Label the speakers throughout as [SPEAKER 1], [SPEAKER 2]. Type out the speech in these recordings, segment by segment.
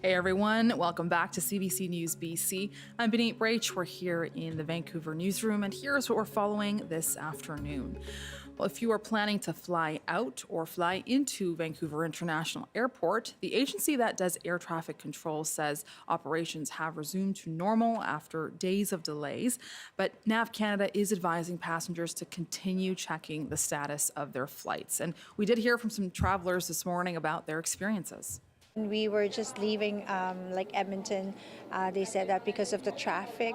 [SPEAKER 1] Hey everyone, welcome back to CBC News BC. I'm Benit Brach. We're here in the Vancouver newsroom, and here's what we're following this afternoon. Well, if you are planning to fly out or fly into Vancouver International Airport, the agency that does air traffic control says operations have resumed to normal after days of delays. But NAV Canada is advising passengers to continue checking the status of their flights. And we did hear from some travelers this morning about their experiences.
[SPEAKER 2] We were just leaving like Edmonton. They said that because of the traffic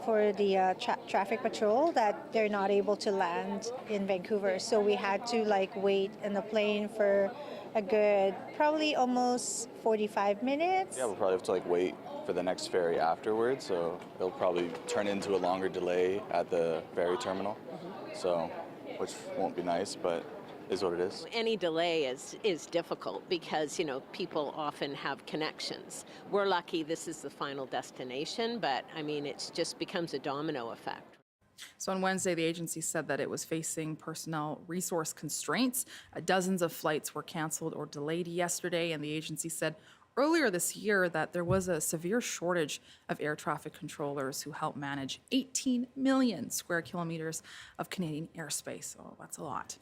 [SPEAKER 2] for the traffic patrol that they're not able to land in Vancouver. So we had to like wait in the plane for a good probably almost 45 minutes.
[SPEAKER 3] Yeah, we'll probably have to like wait for the next ferry afterwards. So it'll probably turn into a longer delay at the ferry terminal. So, which won't be nice, but is what it is.
[SPEAKER 4] Any delay is difficult because, you know, people often have connections. We're lucky this is the final destination, but I mean, it just becomes a domino effect.
[SPEAKER 1] So on Wednesday, the agency said that it was facing personnel resource constraints. Dozens of flights were canceled or delayed yesterday, and the agency said earlier this year that there was a severe shortage of air traffic controllers who help manage 18 million square kilometers of Canadian airspace. Oh, that's a lot.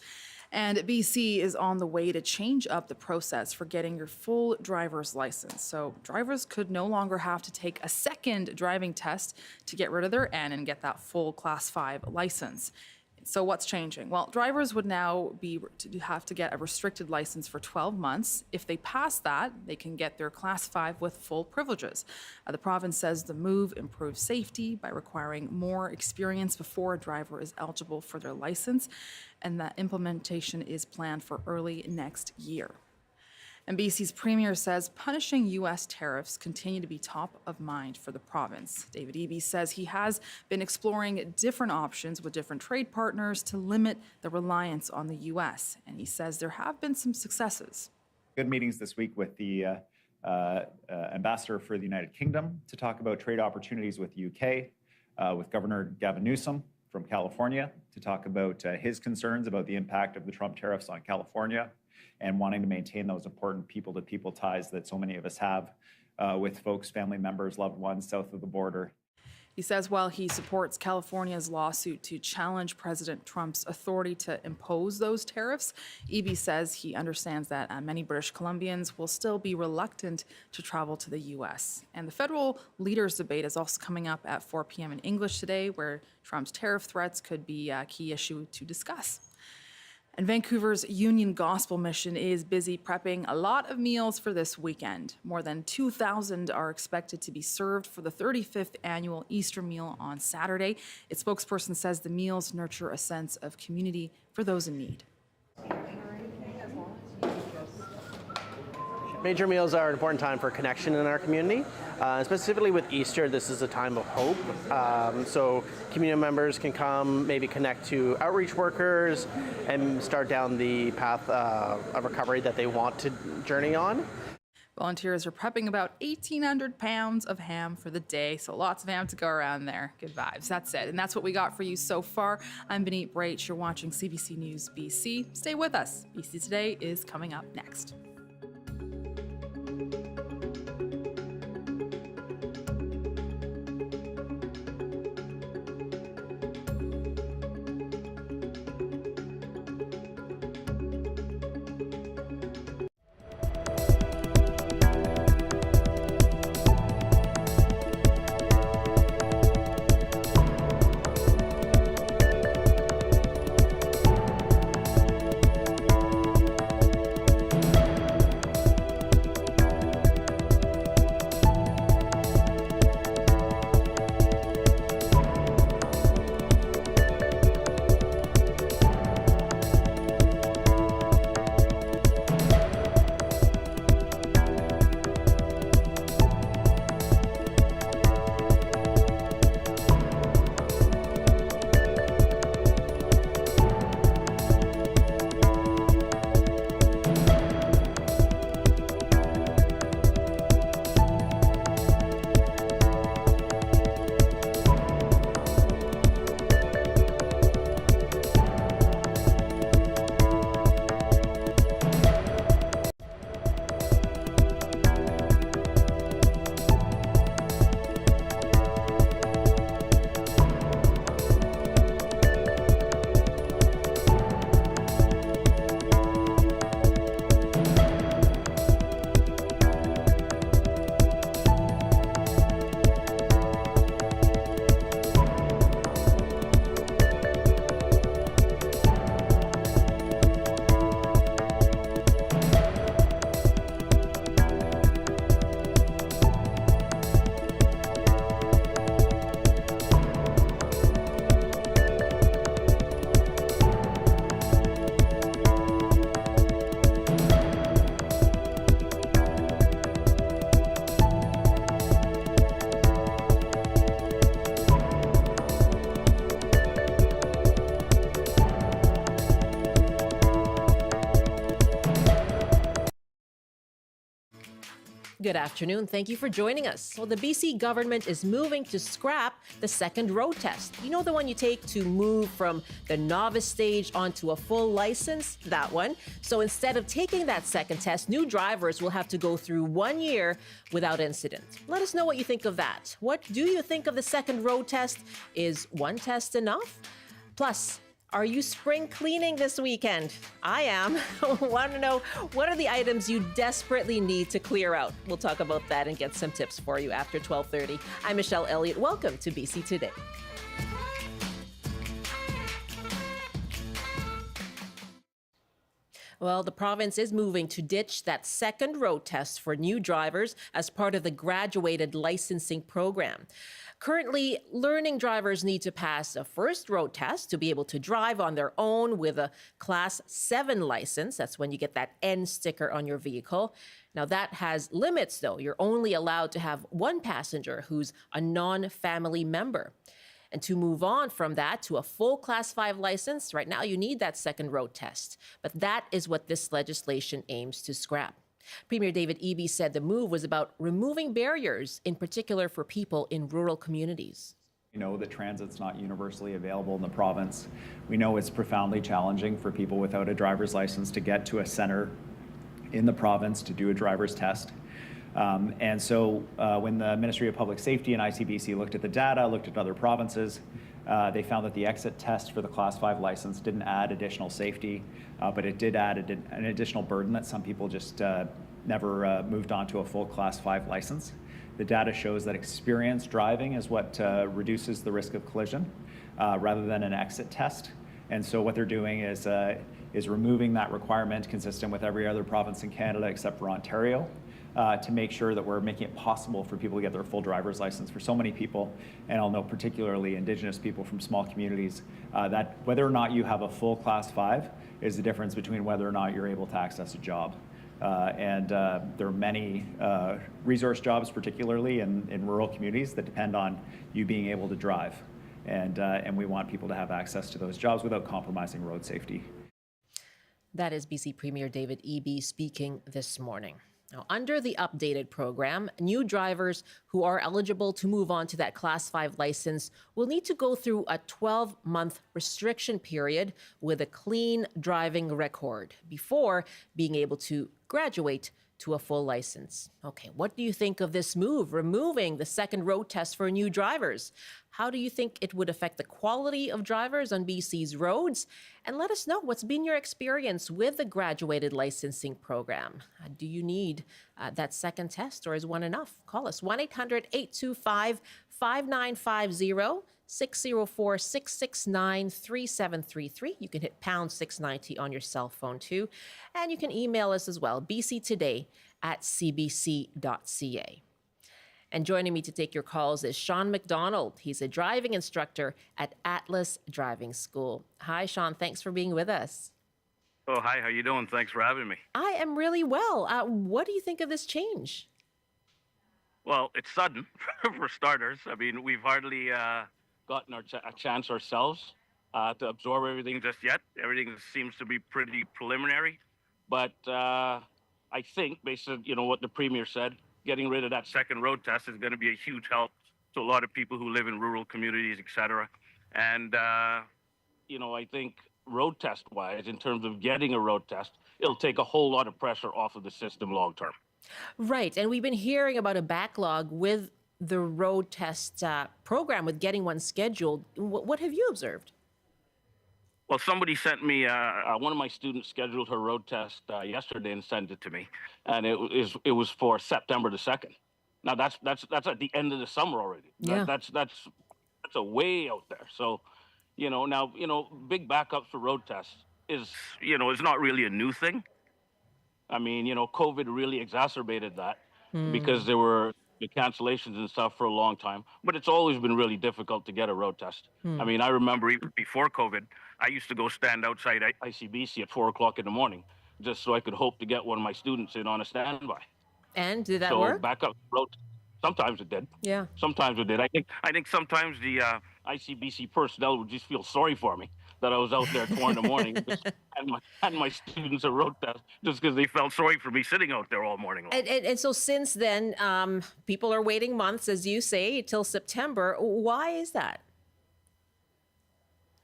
[SPEAKER 1] And BC is on the way to change up the process for getting your full driver's license. So drivers could no longer have to take a second driving test to get rid of their N and get that full Class 5 license. So what's changing? Well, drivers would now have to get a restricted license for 12 months. If they pass that, they can get their Class 5 with full privileges. The province says the move improves safety by requiring more experience before a driver is eligible for their license, and that implementation is planned for early next year. And BC's premier says punishing U.S. tariffs continue to be top of mind for the province. David Eby says he has been exploring different options with different trade partners to limit the reliance on the U.S. And he says there have been some successes.
[SPEAKER 5] Good meetings this week with the ambassador for the United Kingdom to talk about trade opportunities with the UK, with Governor Gavin Newsom from California to talk about his concerns about the impact of the Trump tariffs on California, and wanting to maintain those important people-to-people ties that so many of us have with folks, family members, loved ones south of the border.
[SPEAKER 1] He says while he supports California's lawsuit to challenge President Trump's authority to impose those tariffs, Eby says he understands that many British Columbians will still be reluctant to travel to the U.S. And the federal leaders debate is also coming up at 4 p.m. in English today, where Trump's tariff threats could be a key issue to discuss. And Vancouver's Union Gospel Mission is busy prepping a lot of meals for this weekend. More than 2,000 are expected to be served for the 35th annual Easter meal on Saturday. Its spokesperson says the meals nurture a sense of community for those in need.
[SPEAKER 6] Major meals are an important time for connection in our community. Specifically with Easter, this is a time of hope. So community members can come, maybe connect to outreach workers, and start down the path of recovery that they want to journey on.
[SPEAKER 1] Volunteers are prepping about 1,800 pounds of ham for the day, so lots of ham to go around there. Good vibes, that's it. And that's what we got for you so far. I'm Benit Brach. You're watching CBC News BC. Stay with us. BC Today is coming up next.
[SPEAKER 7] Good afternoon. Thank you for joining us. Well, the BC government is moving to scrap the second road test. You know, the one you take to move from the novice stage onto a full license? That one. So instead of taking that second test, new drivers will have to go through 1 year without incident. Let us know what you think of that. What do you think of the second road test? Is one test enough? Plus, are you spring cleaning this weekend? I am. Want to know what are the items you desperately need to clear out? We'll talk about that and get some tips for you after 12:30. I'm Michelle Elliott. Welcome to BC Today. Well, the province is moving to ditch that second road test for new drivers as part of the graduated licensing program. Currently, learning drivers need to pass a first road test to be able to drive on their own with a Class 7 license. That's when you get that N sticker on your vehicle. Now, that has limits, though. You're only allowed to have one passenger who's a non-family member. And to move on from that to a full Class 5 license, right now you need that second road test. But that is what this legislation aims to scrap. Premier David Eby said the move was about removing barriers, in particular for people in rural communities.
[SPEAKER 5] We know that transit's not universally available in the province. We know it's profoundly challenging for people without a driver's license to get to a center in the province to do a driver's test. And so when the Ministry of Public Safety and ICBC looked at the data, looked at other provinces, they found that the exit test for the Class 5 license didn't add additional safety, but it did add an additional burden that some people just never moved on to a full Class 5 license. The data shows that experience driving is what reduces the risk of collision rather than an exit test. And so what they're doing is removing that requirement consistent with every other province in Canada except for Ontario. To make sure that we're making it possible for people to get their full driver's license. For so many people, and I'll know particularly Indigenous people from small communities, that whether or not you have a full Class 5 is the difference between whether or not you're able to access a job. And there are many resource jobs, particularly in rural communities, that depend on you being able to drive. And we want people to have access to those jobs without compromising road safety.
[SPEAKER 7] That is BC Premier David Eby speaking this morning. Now, under the updated program, new drivers who are eligible to move on to that Class 5 license will need to go through a 12-month restriction period with a clean driving record before being able to graduate to a full license. Okay, what do you think of this move, removing the second road test for new drivers? How do you think it would affect the quality of drivers on BC's roads? And let us know what's been your experience with the graduated licensing program. Do you need that second test, or is one enough? Call us 1-800-825-5950. 604-669-3733. You can hit pound 690 on your cell phone too. And you can email us as well, bctoday@cbc.ca. And joining me to take your calls is Sean McDonald. He's a driving instructor at Atlas Driving School. Hi, Sean. Thanks for being with us.
[SPEAKER 8] Oh, hi. How you doing? Thanks for having me.
[SPEAKER 7] I am really well. What do you think of this change?
[SPEAKER 8] Well, it's sudden, for starters. I mean, we've hardly gotten a chance ourselves to absorb everything just yet. Everything seems to be pretty preliminary. But I think, based on what the Premier said, getting rid of that second road test is going to be a huge help to a lot of people who live in rural communities, et cetera. And, I think road test-wise, in terms of getting a road test, it'll take a whole lot of pressure off of the system long-term.
[SPEAKER 7] Right. And we've been hearing about a backlog with the road test program, with getting one scheduled. What have you observed?
[SPEAKER 8] Well, somebody sent me, one of my students scheduled her road test yesterday and sent it to me. And it was for September the 2nd. Now, that's at the end of the summer already.
[SPEAKER 7] Yeah.
[SPEAKER 8] That's a way out there. So, now, big backups for road tests is not really a new thing. I mean, COVID really exacerbated that because there were the cancellations and stuff for a long time. But it's always been really difficult to get a road test. I mean, I remember even before COVID, I used to go stand outside ICBC at 4 o'clock in the morning just so I could hope to get one of my students in on a standby.
[SPEAKER 7] And did that work?
[SPEAKER 8] So backup road, sometimes it did.
[SPEAKER 7] Yeah.
[SPEAKER 8] Sometimes it did. I think sometimes the ICBC personnel would just feel sorry for me that I was out there at 4 in the morning and my students a road test just because they felt sorry for me sitting out there all morning long.
[SPEAKER 7] And so since then, people are waiting months, as you say, till September. Why is that?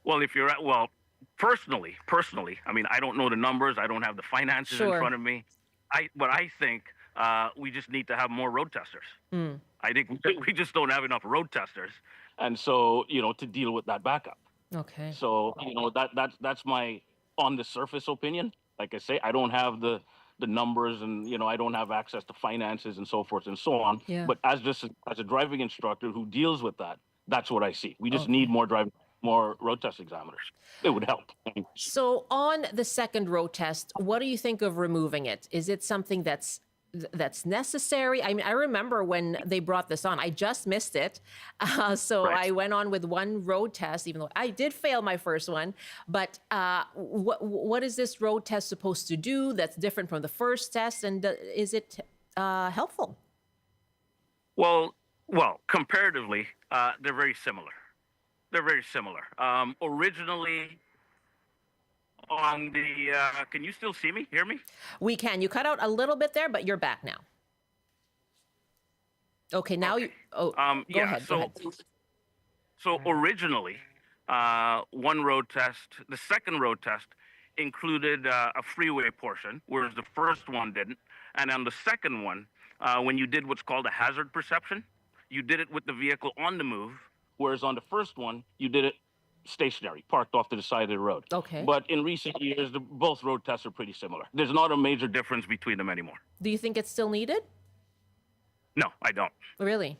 [SPEAKER 8] Well, if you're well, personally, I mean, I don't know the numbers. I don't have the finances in
[SPEAKER 7] Sure.
[SPEAKER 8] front of me. But I think we just need to have more road testers. I think we just don't have enough road testers, and so to deal with that backup.
[SPEAKER 7] Okay.
[SPEAKER 8] So that's my on the surface opinion. Like I say, I don't have the numbers, and I don't have access to finances and so forth and so on.
[SPEAKER 7] Yeah.
[SPEAKER 8] But as a driving instructor who deals with that, that's what I see. We just need more road test examiners. It would help.
[SPEAKER 7] So on the second road test, what do you think of removing it? Is it something that's necessary? I mean, I remember when they brought this on, I just missed it. So
[SPEAKER 8] Right.
[SPEAKER 7] I went on with one road test, even though I did fail my first one. But what is this road test supposed to do that's different from the first test? And is it helpful?
[SPEAKER 8] Well, comparatively, they're very similar. Originally, on the, can you still see me, hear me?
[SPEAKER 7] We can. You cut out a little bit there, but you're back now. Okay, now you. Oh, go
[SPEAKER 8] Yeah.
[SPEAKER 7] ahead.
[SPEAKER 8] So,
[SPEAKER 7] Go ahead.
[SPEAKER 8] so originally, one road test, the second road test included a freeway portion, whereas the first one didn't. And on the second one, when you did what's called a hazard perception, you did it with the vehicle on the move, whereas on the first one, you did it stationary, parked off to the side of the road.
[SPEAKER 7] Okay.
[SPEAKER 8] But in recent years, both road tests are pretty similar. There's not a major difference between them anymore.
[SPEAKER 7] Do you think it's still needed?
[SPEAKER 8] No, I don't.
[SPEAKER 7] Really?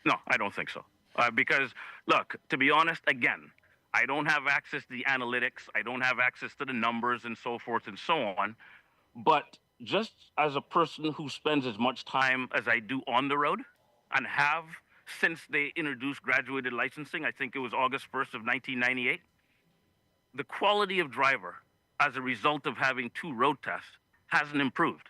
[SPEAKER 8] No, I don't think so. Because, look, to be honest, again, I don't have access to the analytics. I don't have access to the numbers and so forth and so on. But just as a person who spends as much time as I do on the road and have since they introduced graduated licensing, I think it was August 1st of 1998, the quality of driver as a result of having 2 road tests hasn't improved.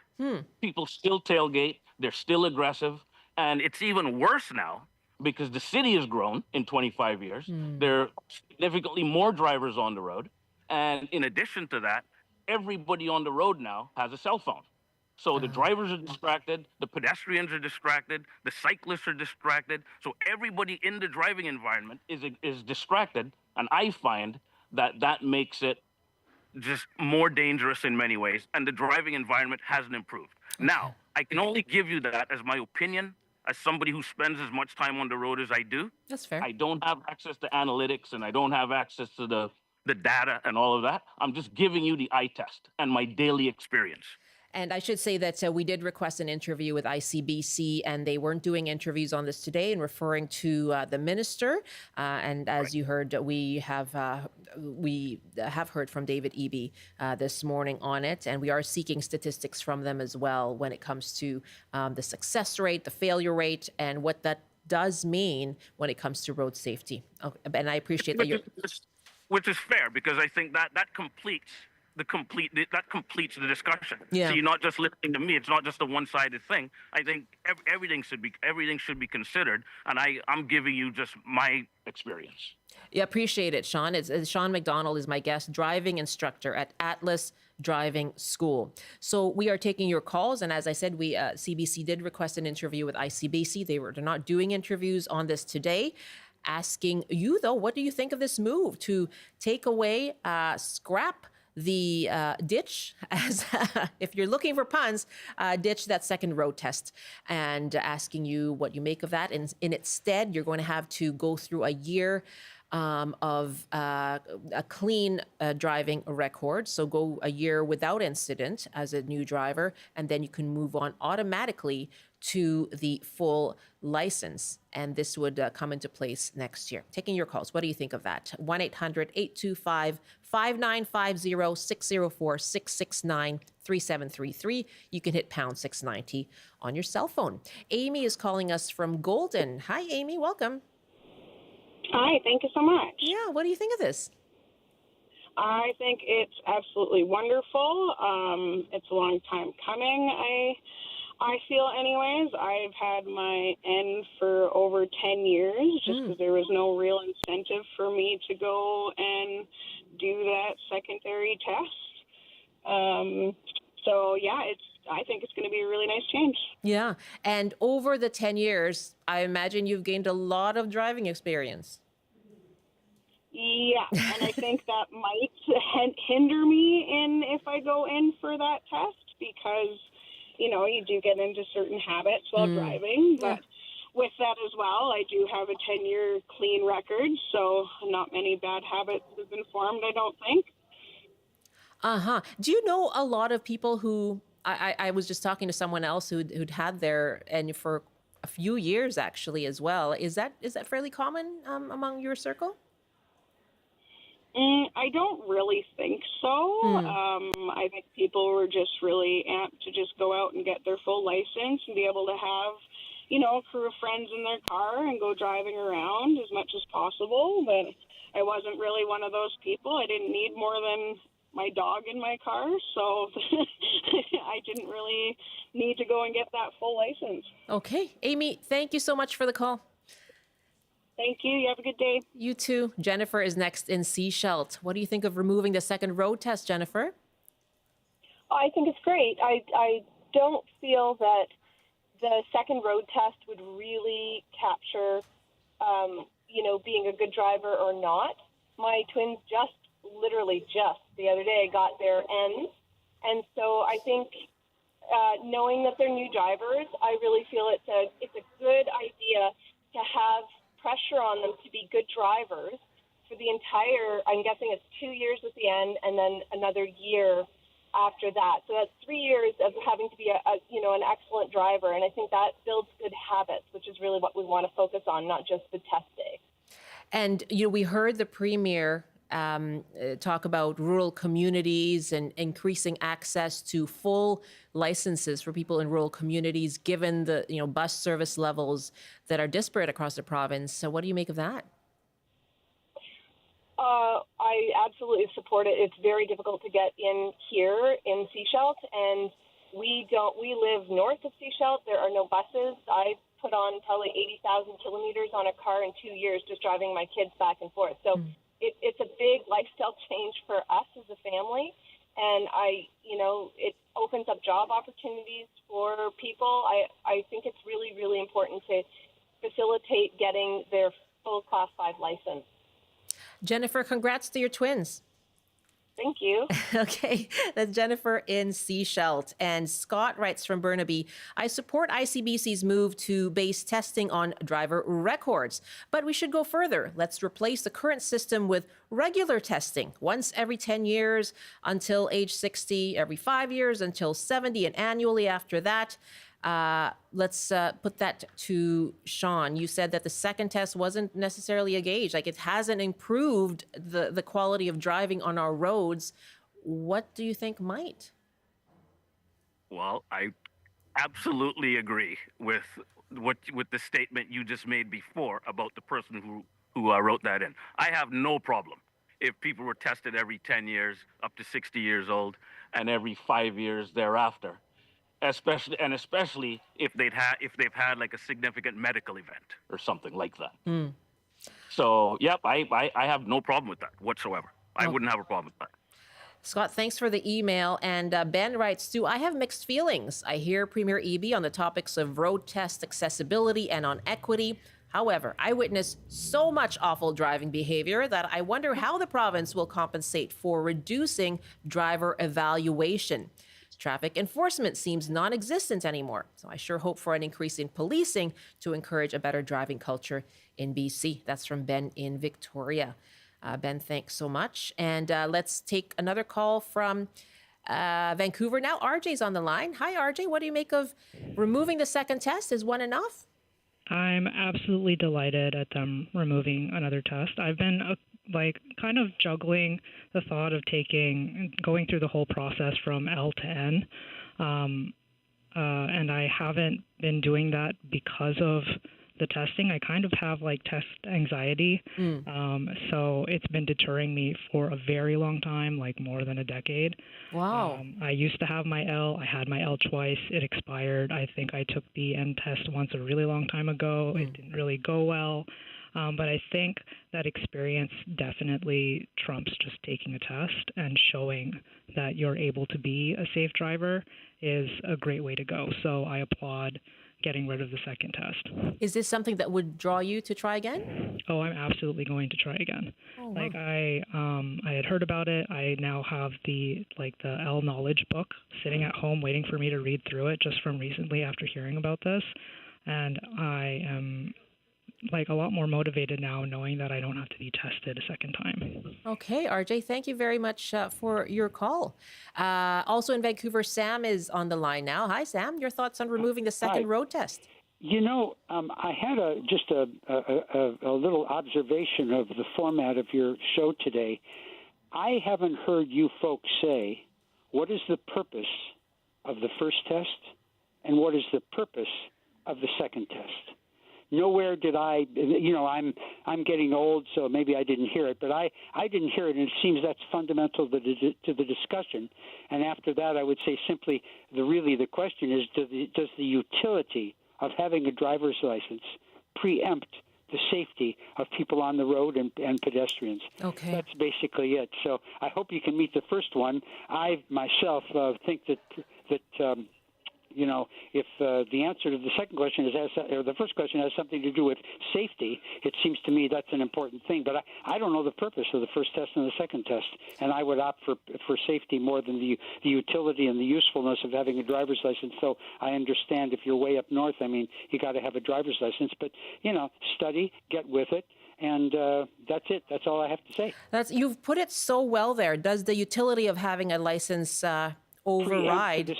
[SPEAKER 8] People still tailgate, they're still aggressive, and it's even worse now because the city has grown in 25 years. There are significantly more drivers on the road, and in addition to that, everybody on the road now has a cell phone. So the drivers are distracted, the pedestrians are distracted, the cyclists are distracted. So everybody in the driving environment is distracted, and I find that makes it just more dangerous in many ways, and the driving environment hasn't improved. Now, I can only give you that as my opinion, as somebody who spends as much time on the road as I do.
[SPEAKER 7] That's fair.
[SPEAKER 8] I don't have access to analytics, and I don't have access to the data and all of that. I'm just giving you the eye test and my daily experience.
[SPEAKER 7] And I should say that we did request an interview with ICBC, and they weren't doing interviews on this today and referring to the minister. And as you heard, we have heard from David Eby this morning on it, and we are seeking statistics from them as well when it comes to the success rate, the failure rate, and what that does mean when it comes to road safety. Okay, and I appreciate that you're...
[SPEAKER 8] Which is fair, because I think that completes the discussion.
[SPEAKER 7] Yeah.
[SPEAKER 8] So you're not just listening to me. It's not just a one-sided thing. I think everything should be considered, and I'm giving you just my experience.
[SPEAKER 7] Yeah, appreciate it, Sean. Sean McDonald is my guest, driving instructor at Atlas Driving School. So we are taking your calls, and as I said, CBC did request an interview with ICBC. They're not doing interviews on this today. Asking you, though, what do you think of this move to take away, scrap the ditch, as if you're looking for puns, ditch that second road test, and asking you what you make of that. And in its stead, you're going to have to go through a year of a clean driving record. So go a year without incident as a new driver, and then you can move on automatically to the full license. And this would come into place next year. Taking your calls. What do you think of that? 1-800-825-5950, 604-669-3733. You can hit pound 690 on your cell phone. Amy is calling us from Golden. Hi, Amy. Welcome.
[SPEAKER 9] Hi, thank you so much.
[SPEAKER 7] Yeah, what do you think of this?
[SPEAKER 9] I think it's absolutely wonderful. It's a long time coming. I feel anyways, I've had my N for over 10 years just because there was no real incentive for me to go and do that secondary test. So yeah, I think it's going to be a really nice change.
[SPEAKER 7] Yeah. And over the 10 years, I imagine you've gained a lot of driving experience.
[SPEAKER 9] Yeah, and I think that might hinder me if I go in for that test because, you know, you do get into certain habits while driving. But with that as well, I do have a 10-year clean record, so not many bad habits have been formed, I don't think.
[SPEAKER 7] Uh-huh. Do you know a lot of people who, I was just talking to someone else who'd had their, and for a few years actually as well. Is that fairly common among your circle?
[SPEAKER 9] I don't really think so. I think people were just really amped to just go out and get their full license and be able to have, you know, a crew of friends in their car and go driving around as much as possible. But I wasn't really one of those people. I didn't need more than my dog in my car, so I didn't really need to go and get that full license.
[SPEAKER 7] Okay. Amy, thank you so much for the call.
[SPEAKER 9] Thank you. You have a good day.
[SPEAKER 7] You too. Jennifer is next in Sechelt. What do you think of removing the second road test, Jennifer?
[SPEAKER 10] I think it's great. I don't feel that the second road test would really capture, you know, being a good driver or not. My twins literally just the other day got their N's. And so I think knowing that they're new drivers, I really feel it's a good idea to have pressure on them to be good drivers for the entire, I'm guessing it's 2 years at the end and then another year after that. So that's 3 years of having to be an excellent driver. And I think that builds good habits, which is really what we want to focus on, not just the test day.
[SPEAKER 7] And, you know, we heard the Premier talk about rural communities and increasing access to full licenses for people in rural communities, given the, you know, bus service levels that are disparate across the province. So what do you make of that?
[SPEAKER 10] I absolutely support it. It's very difficult to get in here in Sechelt, and we live north of Sechelt. There are no buses. I put on probably 80,000 kilometers on a car in 2 years just driving my kids back and forth. So it's a big lifestyle change for us as a family, and it opens up job opportunities for people. I think it's really, really important to facilitate getting their full Class 5 license.
[SPEAKER 7] Jennifer, congrats to your twins.
[SPEAKER 10] Thank you.
[SPEAKER 7] Okay, that's Jennifer in Sechelt. And Scott writes from Burnaby, I support ICBC's move to base testing on driver records, but we should go further. Let's replace the current system with regular testing, once every 10 years until age 60, every 5 years until 70, and annually after that. Let's put that to Sean. You said that the second test wasn't necessarily a gauge. Like, it hasn't improved the quality of driving on our roads. What do you think might?
[SPEAKER 8] Well, I absolutely agree with the statement you just made before about the person who wrote that in. I have no problem if people were tested every 10 years up to 60 years old and every 5 years thereafter. Especially if they've had like a significant medical event or something like that. So, yep, I have no problem with that whatsoever. I wouldn't have a problem with that.
[SPEAKER 7] Scott, thanks for the email. And Ben writes too, I have mixed feelings. I hear Premier Eby on the topics of road test accessibility and on equity. However, I witness so much awful driving behavior that I wonder how the province will compensate for reducing driver evaluation. Traffic enforcement seems non-existent anymore. So I sure hope for an increase in policing to encourage a better driving culture in BC. That's from Ben in Victoria. Ben, thanks so much. And let's take another call from Vancouver now. RJ's on the line. Hi, RJ. What do you make of removing the second test? Is one enough?
[SPEAKER 11] I'm absolutely delighted at them removing another test. I've been kind of juggling the thought of going through the whole process from L to N. And I haven't been doing that because of the testing. I kind of have like test anxiety. So it's been deterring me for a very long time, like more than a decade.
[SPEAKER 7] Wow.
[SPEAKER 11] I used to have my L. I had my L twice. It expired. I think I took the N test once a really long time ago. It didn't really go well. But I think that experience definitely trumps just taking a test, and showing that you're able to be a safe driver is a great way to go. So I applaud getting rid of the second test.
[SPEAKER 7] Is this something that would draw you to try again?
[SPEAKER 11] Oh, I'm absolutely going to try again.
[SPEAKER 7] Oh,
[SPEAKER 11] Like
[SPEAKER 7] wow.
[SPEAKER 11] I had heard about it. I now have the L knowledge book sitting at home waiting for me to read through it just from recently after hearing about this. And I am like a lot more motivated now knowing that I don't have to be tested a second time.
[SPEAKER 7] Okay, RJ, thank you very much for your call. Also in Vancouver, Sam is on the line now. Hi, Sam. Your thoughts on removing the second
[SPEAKER 12] Hi.
[SPEAKER 7] road test?
[SPEAKER 12] You know, I had just a little observation of the format of your show today. I haven't heard you folks say what is the purpose of the first test and what is the purpose of the second test. Nowhere did I, I'm getting old, so maybe I didn't hear it, but I didn't hear it, and it seems that's fundamental to the discussion. And after that, I would say simply, the question is, does the utility of having a driver's license preempt the safety of people on the road and pedestrians?
[SPEAKER 7] Okay.
[SPEAKER 12] That's basically it. So I hope you can meet the first one. I myself think that if the answer to the second question or the first question has something to do with safety, it seems to me that's an important thing. But I don't know the purpose of the first test and the second test, and I would opt for safety more than the utility and the usefulness of having a driver's license. So I understand if you're way up north, you got to have a driver's license. But, study, get with it. And that's it. That's all I have to say.
[SPEAKER 7] You've put it so well there. Does the utility of having a license preempt the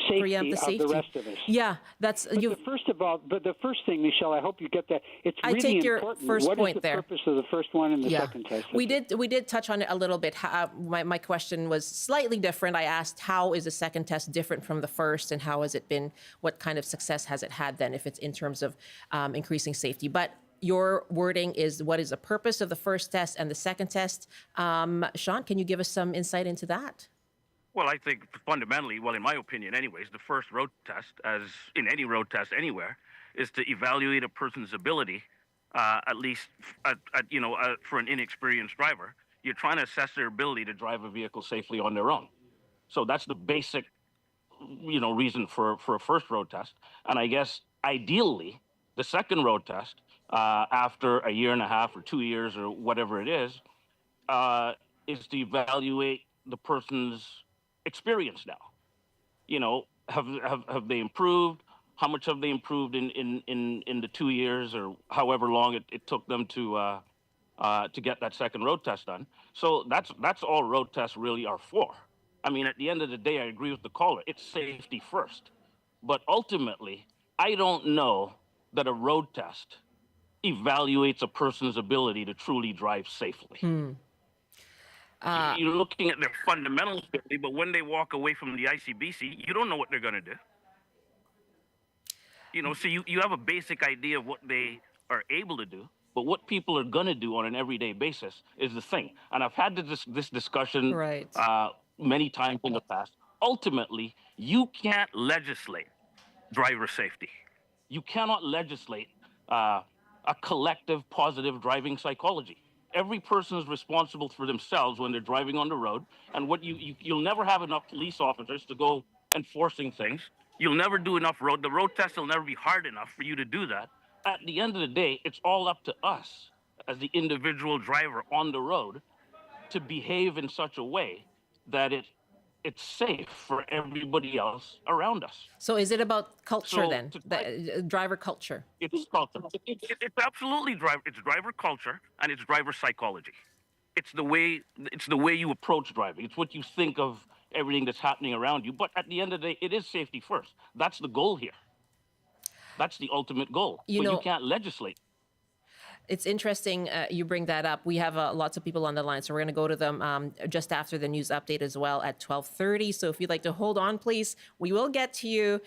[SPEAKER 7] safety
[SPEAKER 12] of the rest of us?
[SPEAKER 7] Yeah, that's
[SPEAKER 12] but the first thing, Michelle, I hope you get that. It's
[SPEAKER 7] I
[SPEAKER 12] really
[SPEAKER 7] take your
[SPEAKER 12] important.
[SPEAKER 7] first
[SPEAKER 12] What
[SPEAKER 7] point
[SPEAKER 12] is the
[SPEAKER 7] there.
[SPEAKER 12] purpose of the first one and the second test?
[SPEAKER 7] We did touch on it a little bit. My question was slightly different. I asked, how is the second test different from the first, and how has it been? What kind of success has it had then, if it's in terms of increasing safety? But your wording is, what is the purpose of the first test and the second test? Sean, can you give us some insight into that?
[SPEAKER 8] Well, I think fundamentally, in my opinion anyways, the first road test, as in any road test anywhere, is to evaluate a person's ability, at least for an inexperienced driver. You're trying to assess their ability to drive a vehicle safely on their own. So that's the basic, reason for a first road test. And I guess ideally, the second road test, after a year and a half or 2 years or whatever it is to evaluate the person's experience now. Have they improved? How much have they improved in the 2 years or however long it took them to get that second road test done? So that's all road tests really are for. At the end of the day, I agree with the caller. It's safety first. But ultimately, I don't know that a road test evaluates a person's ability to truly drive safely. You're looking at their fundamentals, but when they walk away from the ICBC, you don't know what they're going to do. So you have a basic idea of what they are able to do, but what people are going to do on an everyday basis is the thing. And I've had this discussion many times in the past. Ultimately, you can't legislate driver safety. You cannot legislate a collective positive driving psychology. Every person is responsible for themselves when they're driving on the road. And you'll never have enough police officers to go enforcing things. You'll never do enough the road test will never be hard enough for you to do that. At the end of the day, it's all up to us as the individual driver on the road to behave in such a way that it's safe for everybody else around us.
[SPEAKER 7] So is it about culture then, driver culture?
[SPEAKER 8] It's culture. It's absolutely driver culture, and it's driver psychology. It's the way you approach driving. It's what you think of everything that's happening around you. But at the end of the day, it is safety first. That's the goal here. That's the ultimate goal. You can't legislate.
[SPEAKER 7] It's interesting you bring that up. We have lots of people on the line, so we're going to go to them just after the news update as well at 12:30. So if you'd like to hold on, please, we will get to you.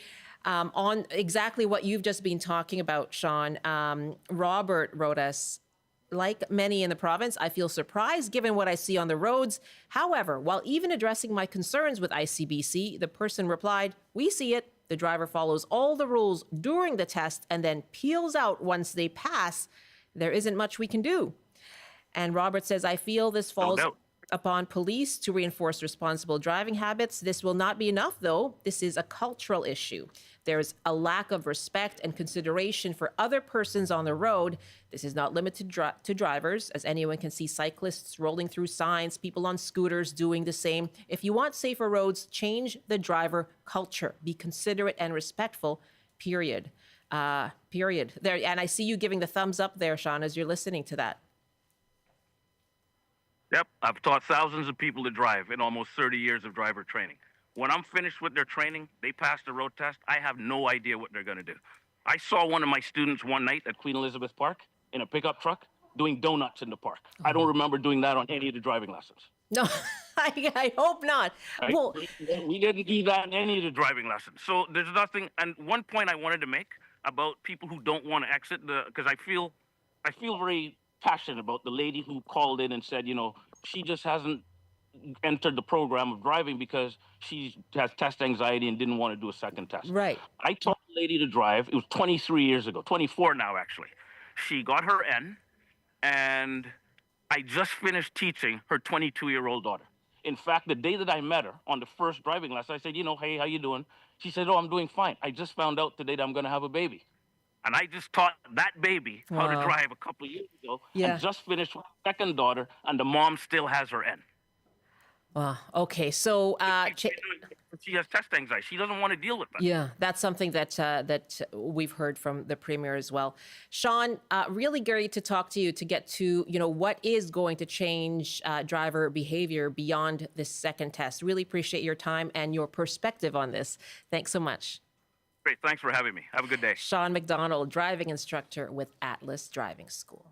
[SPEAKER 7] On exactly what you've just been talking about, Sean, Robert wrote us, like many in the province, I feel surprised given what I see on the roads. However, while even addressing my concerns with ICBC, the person replied, we see it. The driver follows all the rules during the test and then peels out once they pass. There isn't much we can do. And Robert says, I feel this falls upon police to reinforce responsible driving habits. This will not be enough, though. This is a cultural issue. There's a lack of respect and consideration for other persons on the road. This is not limited to drivers, as anyone can see cyclists rolling through signs, people on scooters doing the same. If you want safer roads, change the driver culture. Be considerate and respectful, period. Period. There, and I see you giving the thumbs up there, Sean, as you're listening to that.
[SPEAKER 8] Yep, I've taught thousands of people to drive in almost 30 years of driver training. When I'm finished with their training, they pass the road test, I have no idea what they're going to do. I saw one of my students one night at Queen Elizabeth Park in a pickup truck doing donuts in the park. I don't remember doing that on any of the driving lessons.
[SPEAKER 7] No, I hope not.
[SPEAKER 8] Right?
[SPEAKER 7] Well,
[SPEAKER 8] we didn't do that in any of the driving lessons. So there's nothing. And one point I wanted to make about people who don't want to exit, because I feel very passionate about the lady who called in and said, you know, she just hasn't entered the program of driving because she has test anxiety and didn't want to do a second test.
[SPEAKER 7] Right.
[SPEAKER 8] I taught the lady to drive. It was 23 years ago, 24 now, actually. She got her N, and I just finished teaching her 22-year-old daughter. In fact, the day that I met her on the first driving lesson, I said, you know, hey, how you doing? She said, oh, I'm doing fine. I just found out today that I'm going to have a baby. And I just taught that baby how to drive a couple of years ago and just finished with her second daughter, and the mom still has her N.
[SPEAKER 7] Okay, so
[SPEAKER 8] she has test anxiety. She doesn't want to deal with that.
[SPEAKER 7] yeah, that's something that that we've heard from the Premier as well. Sean, really great to talk to you to get to, you know, what is going to change driver behavior beyond this second test. Really appreciate your time and your perspective on this. Thanks so much.
[SPEAKER 8] Great, thanks for having me. Have a good day.
[SPEAKER 7] Sean McDonald, driving instructor with Atlas Driving School.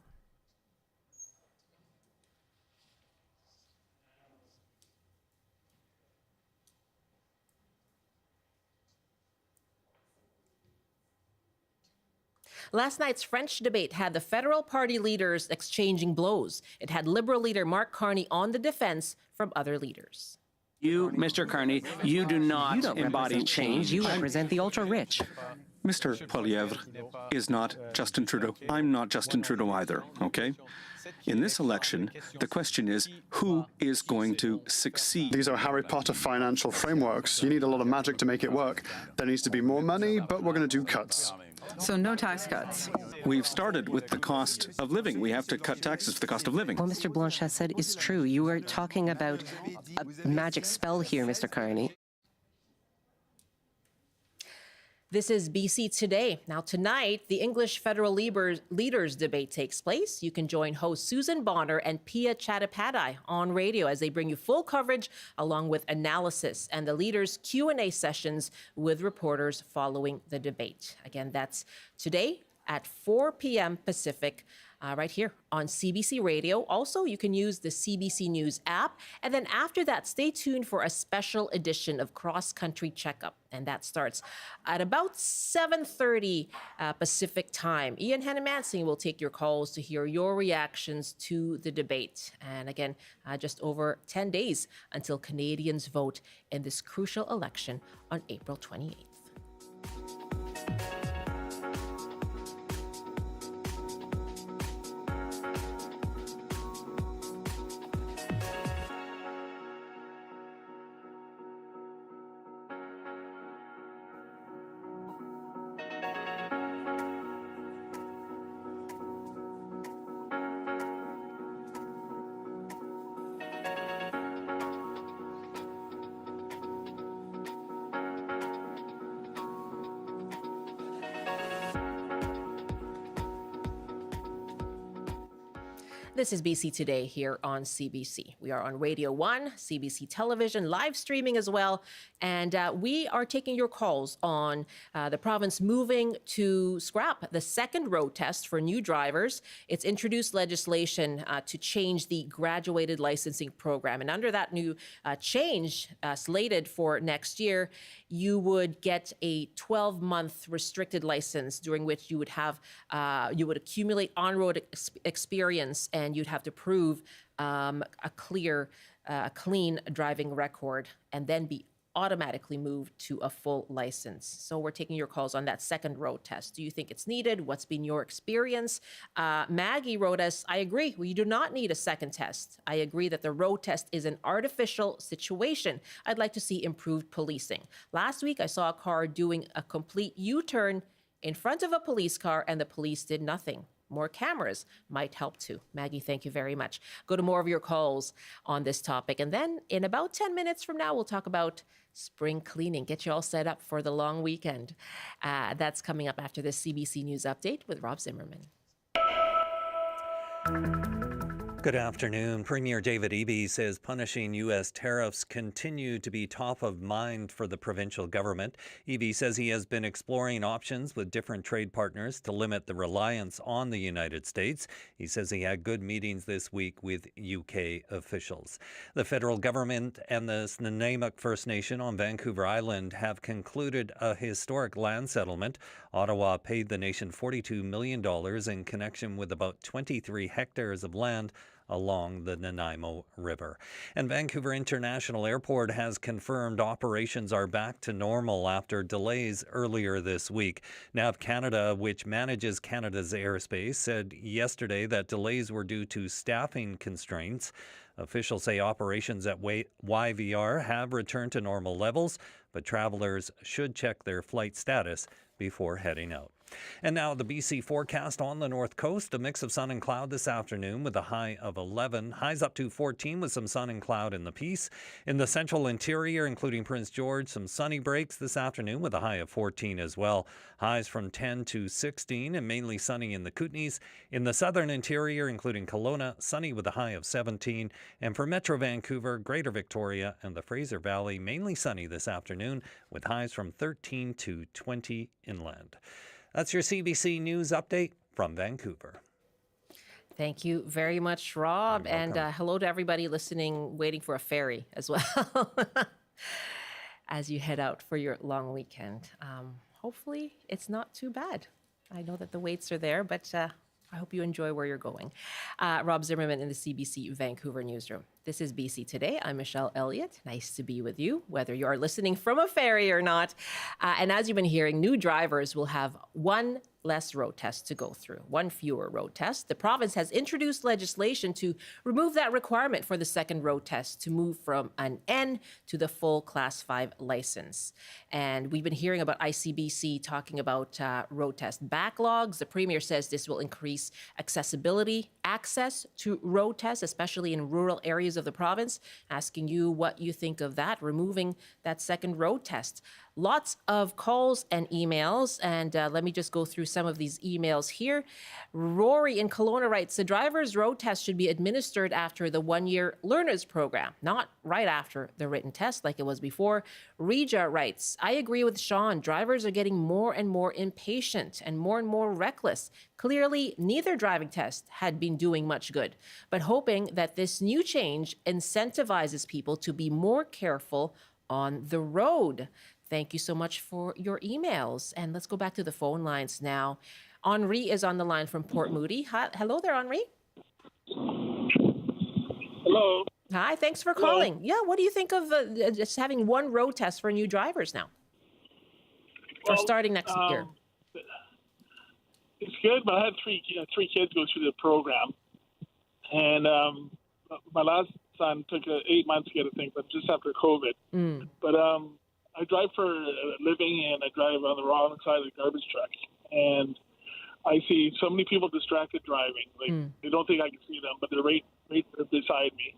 [SPEAKER 7] Last night's French debate had the federal party leaders exchanging blows. It had Liberal leader Mark Carney on the defense from other leaders.
[SPEAKER 13] You, Mr. Carney, you do not embody change.
[SPEAKER 14] You represent the ultra-rich.
[SPEAKER 15] Mr. Poilievre is not Justin Trudeau. I'm not Justin Trudeau either, okay? In this election, the question is, who is going to succeed?
[SPEAKER 16] These are Harry Potter financial frameworks. You need a lot of magic to make it work. There needs to be more money, but we're going to do cuts.
[SPEAKER 17] So no tax cuts.
[SPEAKER 15] We've started with the cost of living. We have to cut taxes for the cost of living.
[SPEAKER 14] What Mr. Blanchet said is true. You were talking about a magic spell here, Mr. Carney.
[SPEAKER 7] This is BC Today. Now, tonight, the English Federal Leaders debate takes place. You can join hosts Susan Bonner and Pia Chattopadhyay on radio as they bring you full coverage along with analysis and the leaders' Q&A sessions with reporters following the debate. Again, that's today at 4 p.m. Pacific, right here on CBC Radio. Also, you can use the CBC News app. And then after that, stay tuned for a special edition of Cross Country Checkup. And that starts at about 7:30 Pacific time. Ian Hannamansing will take your calls to hear your reactions to the debate. And again, just over 10 days until Canadians vote in this crucial election on April 28th. This is BC Today here on CBC. We are on Radio 1, CBC Television, live streaming as well. And we are taking your calls on the province moving to scrap the second road test for new drivers. It's introduced legislation to change the graduated licensing program. And under that new change slated for next year, you would get a 12-month restricted license during which you would have you would accumulate on-road experience, and you'd have to prove a clean driving record, and then be automatically moved to a full license. So we're taking your calls on that second road test. Do you think it's needed? What's been your experience? Maggie wrote us, I agree, we do not need a second test. I agree that the road test is an artificial situation. I'd like to see improved policing. Last week, I saw a car doing a complete U-turn in front of a police car, and the police did nothing. More cameras might help too. Maggie, thank you very much. Go to more of your calls on this topic. And then in about 10 minutes from now, we'll talk about spring cleaning. Get you all set up for the long weekend. That's coming up after this CBC News Update with Rob Zimmerman.
[SPEAKER 18] Good afternoon. Premier David Eby says punishing U.S. tariffs continue to be top of mind for the provincial government. Eby says he has been exploring options with different trade partners to limit the reliance on the United States. He says he had good meetings this week with UK officials. The federal government and the Nunavut First Nation on Vancouver Island have concluded a historic land settlement. Ottawa paid the nation $42 million in connection with about 23 hectares of land along the Nanaimo River. And Vancouver International Airport has confirmed operations are back to normal after delays earlier this week. NAV Canada, which manages Canada's airspace, said yesterday that delays were due to staffing constraints. Officials say operations at YVR have returned to normal levels, but travelers should check their flight status before heading out. And now the BC forecast on the north coast, a mix of sun and cloud this afternoon with a high of 11. Highs up to 14 with some sun and cloud in the Peace. In the central interior, including Prince George, some sunny breaks this afternoon with a high of 14 as well. Highs from 10 to 16 and mainly sunny in the Kootenays. In the southern interior, including Kelowna, sunny with a high of 17. And for Metro Vancouver, Greater Victoria, and the Fraser Valley, mainly sunny this afternoon with highs from 13 to 20 inland. That's your CBC News Update from Vancouver.
[SPEAKER 7] Thank you very much, Rob. And hello to everybody listening, waiting for a ferry as well as you head out for your long weekend. Hopefully, it's not too bad. I know that the waits are there, but I hope you enjoy where you're going. Rob Zimmerman in the CBC Vancouver newsroom. This is BC Today. I'm Michelle Elliott. Nice to be with you, whether you are listening from a ferry or not. And as you've been hearing, new drivers will have one less road test to go through, one fewer road test. The province has introduced legislation to remove that requirement for the second road test to move from an N to the full Class 5 license. And we've been hearing about ICBC talking about road test backlogs. The Premier says this will increase accessibility, access to road tests, especially in rural areas of the province. Asking you what you think of that, removing that second road test. Lots of calls and emails, and let me just go through some of these emails here. Rory in Kelowna writes, the driver's road test should be administered after the one-year learners program, not right after the written test like it was before. Reja writes, I agree with Sean. Drivers are getting more and more impatient and more reckless. Clearly, neither driving test had been doing much good, but hoping that this new change incentivizes people to be more careful on the road. Thank you so much for your emails. And let's go back to the phone lines now. Henri is on the line from Port Moody. Hi, hello there, Henri.
[SPEAKER 19] Hello.
[SPEAKER 7] Hi, thanks for calling. Yeah, what do you think of just having one road test for new drivers now? Or starting next year?
[SPEAKER 19] It's good, but I had three kids go through the program. And my last son took 8 months to get a thing, but just after COVID. But I drive for a living, and I drive on the wrong side of the garbage truck. And I see so many people distracted driving. Like they don't think I can see them, but they're right beside me.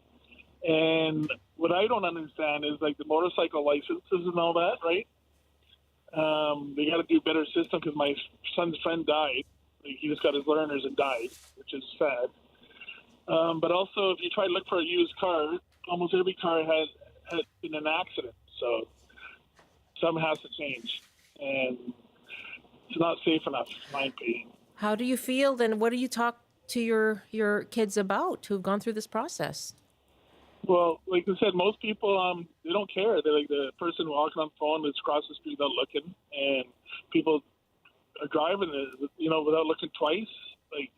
[SPEAKER 19] And what I don't understand is like the motorcycle licenses and all that, right? They got to do a better system because my son's friend died. Like, he just got his learners and died, which is sad. But also, if you try to look for a used car, almost every car had been in an accident. So something has to change. And it's not safe enough, in my opinion.
[SPEAKER 7] How do you feel then? What do you talk to your kids about who've gone through this process?
[SPEAKER 19] Well, like I said, most people they don't care. They're like the person walking on the phone that's across the street without looking, and people are driving without looking twice. Like,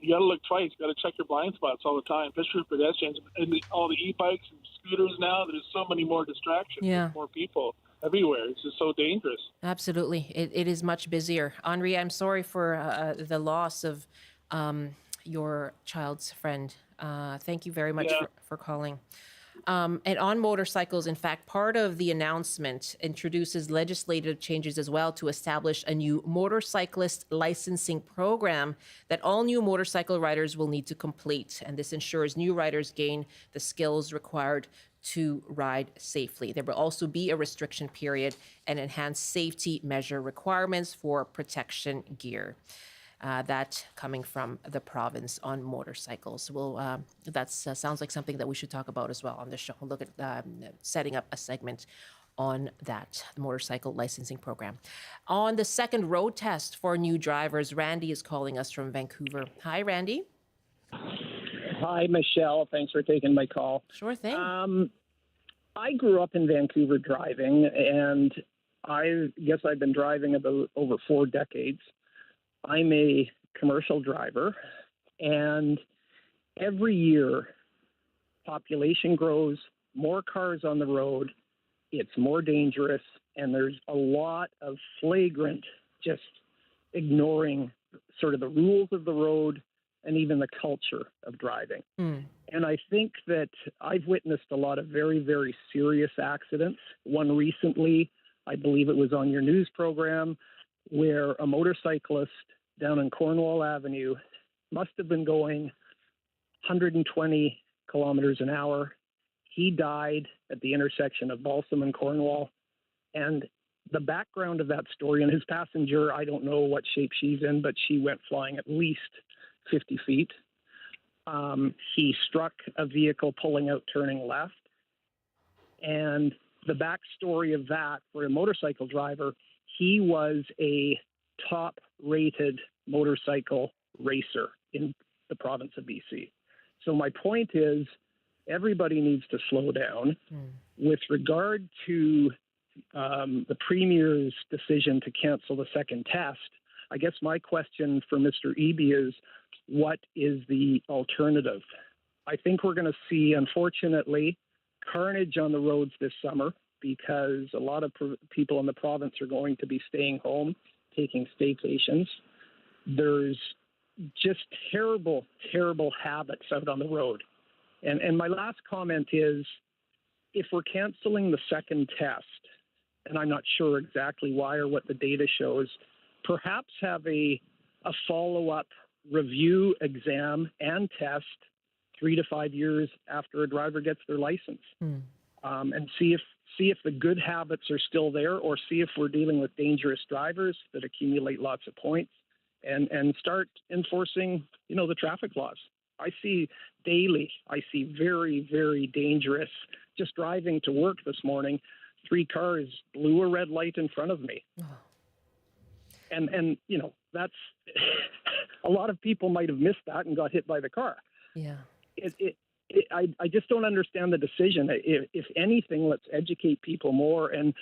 [SPEAKER 19] you got to look twice. You got to check your blind spots all the time, especially for pedestrians and all the e-bikes and scooters now. There's so many more distractions.
[SPEAKER 7] Yeah.
[SPEAKER 19] There's more people everywhere. It's just so dangerous.
[SPEAKER 7] Absolutely. It is much busier. Henri, I'm sorry for the loss of your child's friend. Thank you very much for calling. And on motorcycles, in fact, part of the announcement introduces legislative changes as well to establish a new motorcyclist licensing program that all new motorcycle riders will need to complete. And this ensures new riders gain the skills required to ride safely. There will also be a restriction period and enhanced safety measure requirements for protection gear. That coming from the province on motorcycles. Well, that sounds like something that we should talk about as well on the show. We'll look at setting up a segment on that motorcycle licensing program. On the second road test for new drivers, Randy is calling us from Vancouver. Hi, Randy.
[SPEAKER 20] Hi, Michelle. Thanks for taking my call.
[SPEAKER 7] Sure thing.
[SPEAKER 20] I grew up in Vancouver driving, and I guess I've been driving about over 4 decades. I'm a commercial driver, and every year, population grows, more cars on the road, it's more dangerous, and there's a lot of flagrant just ignoring sort of the rules of the road and even the culture of driving. And I think that I've witnessed a lot of very, very serious accidents. One recently, I believe it was on your news program, where a motorcyclist down on Cornwall Avenue must have been going 120 kilometers an hour. He died at the intersection of Balsam and Cornwall. And the background of that story, and his passenger, I don't know what shape she's in, but she went flying at least 50 feet. He struck a vehicle pulling out, turning left. And the backstory of that, for a motorcycle driver, he was a top-rated motorcycle racer in the province of BC. So my point is, everybody needs to slow down. With regard to the Premier's decision to cancel the second test, I guess my question for Mr. Eby is, what is the alternative? I think we're going to see, unfortunately, carnage on the roads this summer because a lot of people in the province are going to be staying home, taking staycations. There's just terrible, terrible habits out on the road. And my last comment is, if we're canceling the second test, and I'm not sure exactly why or what the data shows, perhaps have a follow-up review exam and test 3 to 5 years after a driver gets their license, and see if the good habits are still there, or see if we're dealing with dangerous drivers that accumulate lots of points, and start enforcing, the traffic laws. I see very, very dangerous. Just driving to work this morning, 3 cars blew a red light in front of me. And that's a lot of people might have missed that and got hit by the car.
[SPEAKER 7] Yeah.
[SPEAKER 20] I just don't understand the decision. If anything, let's educate people more. And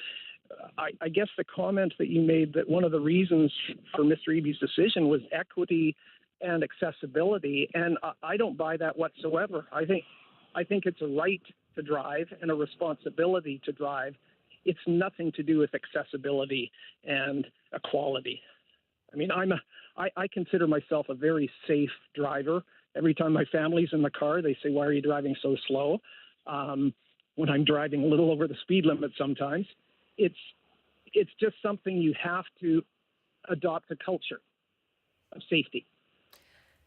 [SPEAKER 20] I guess the comment that you made, that one of the reasons for Mr. Eby's decision was equity and accessibility, and I don't buy that whatsoever. I think it's a right to drive and a responsibility to drive. It's nothing to do with accessibility and equality. I mean, I consider myself a very safe driver. Every time my family's in the car, they say, "Why are you driving so slow?" When I'm driving a little over the speed limit sometimes, it's just something you have to adopt a culture of safety.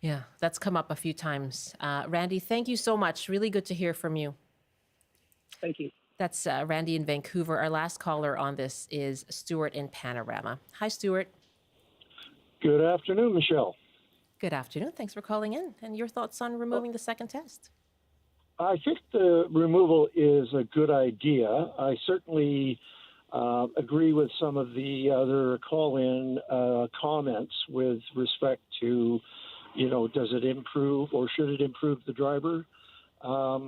[SPEAKER 7] Yeah, that's come up a few times. Randy, thank you so much. Really good to hear from you.
[SPEAKER 20] Thank you.
[SPEAKER 7] That's Randy in Vancouver. Our last caller on this is Stuart in Panorama. Hi, Stuart.
[SPEAKER 21] Good afternoon, Michelle.
[SPEAKER 7] Good afternoon. Thanks for calling in. And your thoughts on removing the second test?
[SPEAKER 21] I think the removal is a good idea. I certainly agree with some of the other call-in comments with respect to, does it improve or should it improve the driver? I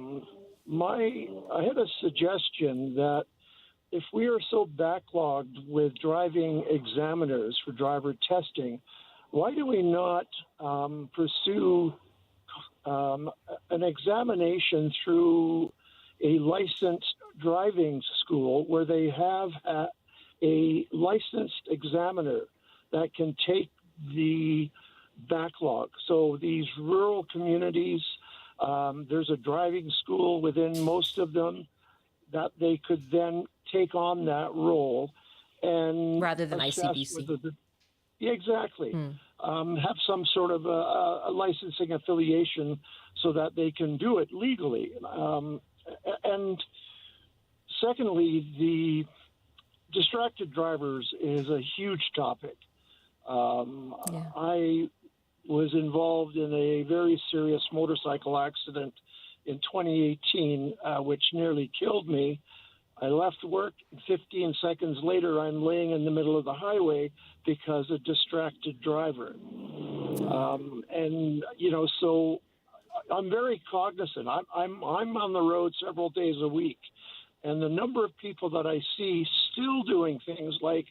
[SPEAKER 21] had a suggestion that if we are so backlogged with driving examiners for driver testing, why do we not pursue an examination through a licensed driving school where they have a licensed examiner that can take the backlog? So these rural communities, there's a driving school within most of them that they could then take on that role and
[SPEAKER 7] rather than
[SPEAKER 21] assess
[SPEAKER 7] ICBC.
[SPEAKER 21] Exactly. Have some sort of a licensing affiliation so that they can do it legally. And secondly, the distracted drivers is a huge topic. I was involved in a very serious motorcycle accident in 2018, which nearly killed me. I left work, 15 seconds later, I'm laying in the middle of the highway because a distracted driver. So I'm very cognizant. I'm on the road several days a week, and the number of people that I see still doing things like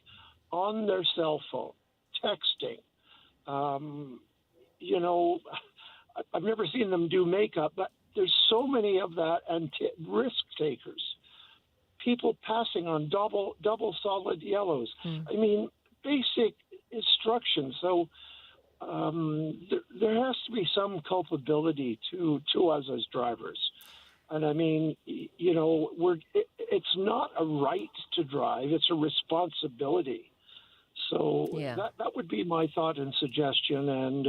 [SPEAKER 21] on their cell phone, texting. I've never seen them do makeup, but there's so many of that and risk takers. People passing on double solid yellows. I mean, basic instructions. So there has to be some culpability to us as drivers. And I mean, it's not a right to drive; it's a responsibility. So that would be my thought and suggestion. And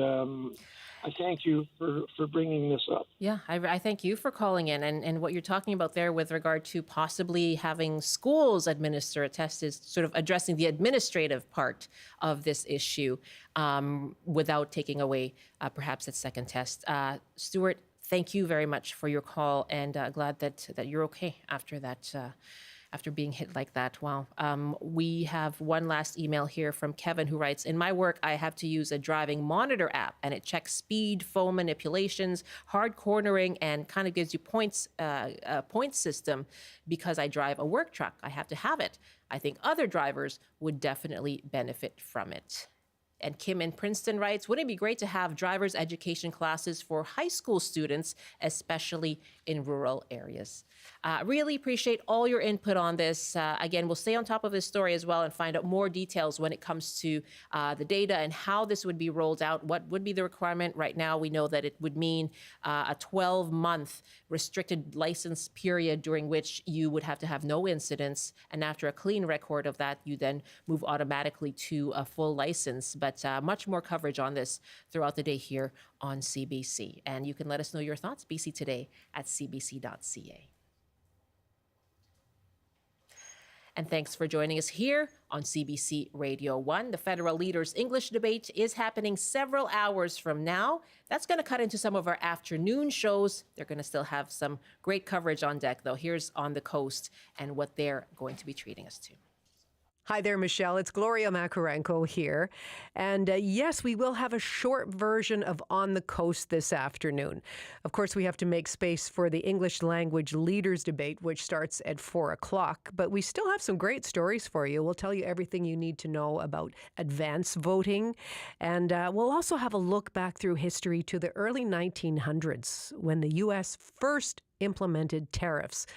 [SPEAKER 21] I thank you for bringing this up.
[SPEAKER 7] Yeah, I thank you for calling in. And what you're talking about there with regard to possibly having schools administer a test is sort of addressing the administrative part of this issue without taking away perhaps that second test. Stuart, thank you very much for your call, and glad that you're okay after that. After being hit like that. Wow. We have one last email here from Kevin who writes, in my work, I have to use a driving monitor app, and it checks speed, phone manipulations, hard cornering, and kind of gives you points, a point system because I drive a work truck. I have to have it. I think other drivers would definitely benefit from it. And Kim in Princeton writes, wouldn't it be great to have driver's education classes for high school students, especially in rural areas? Really appreciate all your input on this. Again, we'll stay on top of this story as well and find out more details when it comes to the data and how this would be rolled out. What would be the requirement? Right now, we know that it would mean a 12-month restricted license period during which you would have to have no incidents. And after a clean record of that, you then move automatically to a full license. But much more coverage on this throughout the day here on CBC. And you can let us know your thoughts, bctoday@cbc.ca. And thanks for joining us here on CBC Radio 1. The Federal Leaders English Debate is happening several hours from now. That's going to cut into some of our afternoon shows. They're going to still have some great coverage on deck, though. Here's On the Coast and what they're going to be treating us to.
[SPEAKER 22] Hi there, Michelle. It's Gloria Makarenko here. And yes, we will have a short version of On the Coast this afternoon. Of course, we have to make space for the English language leaders debate, which starts at 4 o'clock. But we still have some great stories for you. We'll tell you everything you need to know about advance voting. And we'll also have a look back through history to the early 1900s when the U.S. first implemented tariffs.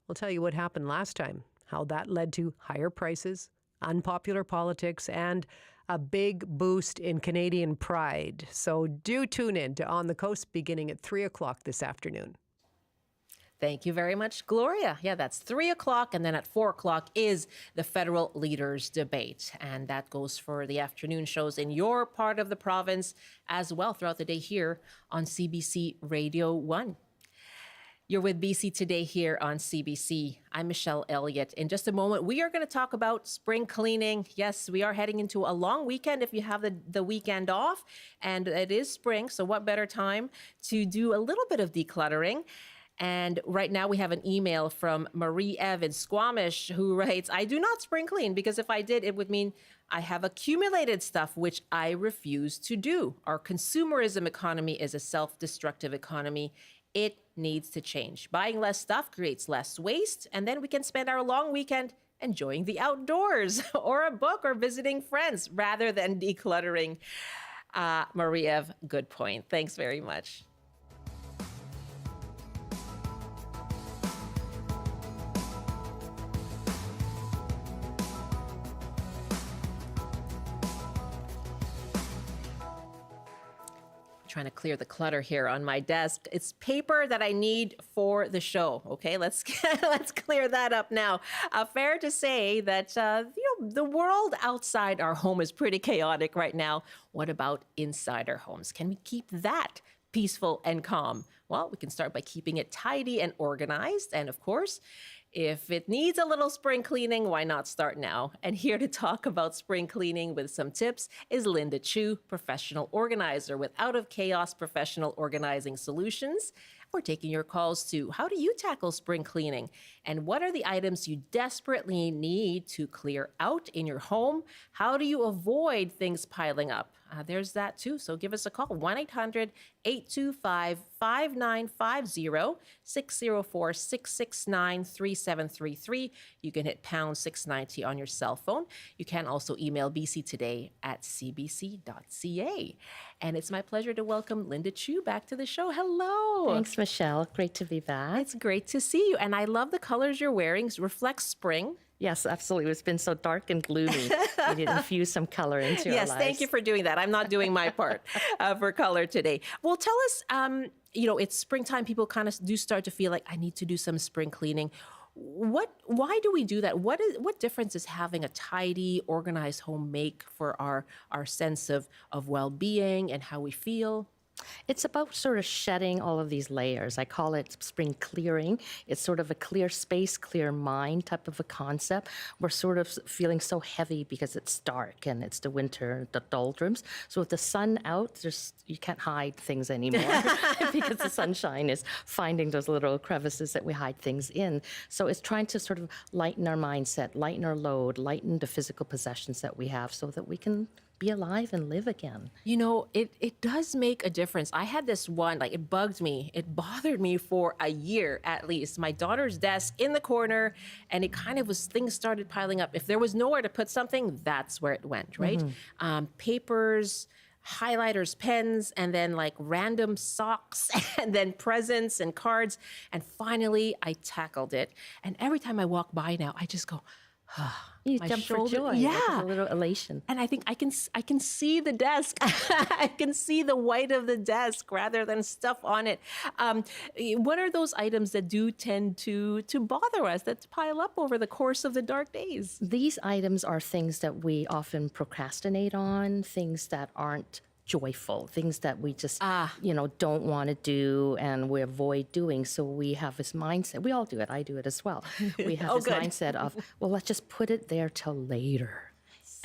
[SPEAKER 22] We'll tell you what happened last time, how that led to higher prices, unpopular politics, and a big boost in Canadian pride. So do tune in to On the Coast beginning at 3 o'clock this afternoon.
[SPEAKER 7] Thank you very much, Gloria. Yeah, that's 3 o'clock, and then at 4 o'clock is the Federal Leaders Debate. And that goes for the afternoon shows in your part of the province as well throughout the day here on CBC Radio 1. You're with BC Today here on CBC. I'm Michelle Elliott. In just a moment, we are going to talk about spring cleaning. Yes, we are heading into a long weekend if you have the weekend off, and it is spring, so what better time to do a little bit of decluttering? And right now we have an email from Marie-Eve in Squamish who writes, I do not spring clean because if I did, it would mean I have accumulated stuff, which I refuse to do. Our consumerism economy is a self-destructive economy. It needs to change. Buying less stuff creates less waste, and then we can spend our long weekend enjoying the outdoors or a book or visiting friends rather than decluttering. Marie-Eve, good point. Thanks very much. Trying to clear the clutter here on my desk. It's paper that I need for the show. Okay, let's clear that up now. Fair to say that the world outside our home is pretty chaotic right now. What about inside our homes? Can we keep that peaceful and calm? Well, we can start by keeping it tidy and organized. And of course, if it needs a little spring cleaning, why not start now? And here to talk about spring cleaning with some tips is Linda Chu, professional organizer with Out of Chaos Professional Organizing Solutions. We're taking your calls to how do you tackle spring cleaning? And what are the items you desperately need to clear out in your home? How do you avoid things piling up? There's that too. So give us a call, 1-800-825-5950, 604-669-3733. You can hit pound 690 on your cell phone. You can also email bctoday@cbc.ca. And it's my pleasure to welcome Linda Chu back to the show. Hello.
[SPEAKER 2] Thanks, Michelle. Great to be back.
[SPEAKER 7] It's great to see you. And I love the colors you're wearing. It reflects spring.
[SPEAKER 2] Yes, absolutely. It's been so dark and gloomy. We did infuse some color into our lives.
[SPEAKER 7] Yes, thank you for doing that. I'm not doing my part for color today. Well, tell us, it's springtime. People kind of do start to feel like I need to do some spring cleaning. Why do we do that? What difference is having a tidy, organized home make for our sense of well-being and how we feel?
[SPEAKER 2] It's about sort of shedding all of these layers. I call it spring clearing. It's sort of a clear space, clear mind type of a concept. We're sort of feeling so heavy because it's dark and it's the winter, the doldrums. So with the sun out, you can't hide things anymore because the sunshine is finding those little crevices that we hide things in. So it's trying to sort of lighten our mindset, lighten our load, lighten the physical possessions that we have so that we can be alive and live again.
[SPEAKER 7] It does make a difference. I had this one, it bugged me. It bothered me for a year at least. My daughter's desk in the corner, and it kind of things started piling up. If there was nowhere to put something, that's where it went, right? Mm-hmm. Papers, highlighters, pens, and then random socks, and then presents and cards. And finally, I tackled it. And every time I walk by now, I just go,
[SPEAKER 2] you jump for joy.
[SPEAKER 7] Yeah,
[SPEAKER 2] like a little elation.
[SPEAKER 7] And I think I can see the desk. I can see the white of the desk rather than stuff on it. What are those items that do tend to bother us, that pile up over the course of the dark days?
[SPEAKER 2] These items are things that we often procrastinate on, things that aren't joyful, things that we just don't want to do and we avoid doing. So we have this mindset. We all do it. I do it as well. We have this mindset of, well, let's just put it there till later.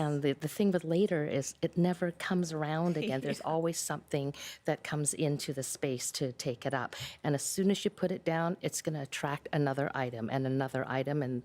[SPEAKER 2] And the thing with later is it never comes around again. There's always something that comes into the space to take it up. And as soon as you put it down, it's going to attract another item. And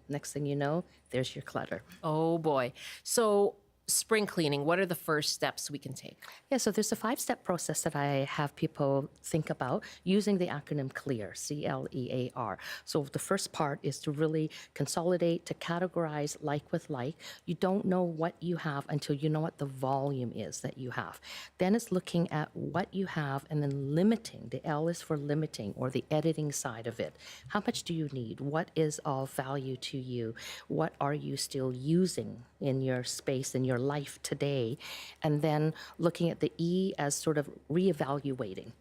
[SPEAKER 2] next thing you know, there's your clutter.
[SPEAKER 7] Oh, boy. So spring cleaning, what are the first steps we can take?
[SPEAKER 2] Yeah, so there's a 5-step process that I have people think about using the acronym CLEAR, C-L-E-A-R. So the first part is to really consolidate, to categorize like with like. You don't know what you have until you know what the volume is that you have. Then it's looking at what you have and then limiting. The L is for limiting, or the editing side of it. How much do you need? What is of value to you? What are you still using in your space, in your life today? And then looking at the E as sort of reevaluating.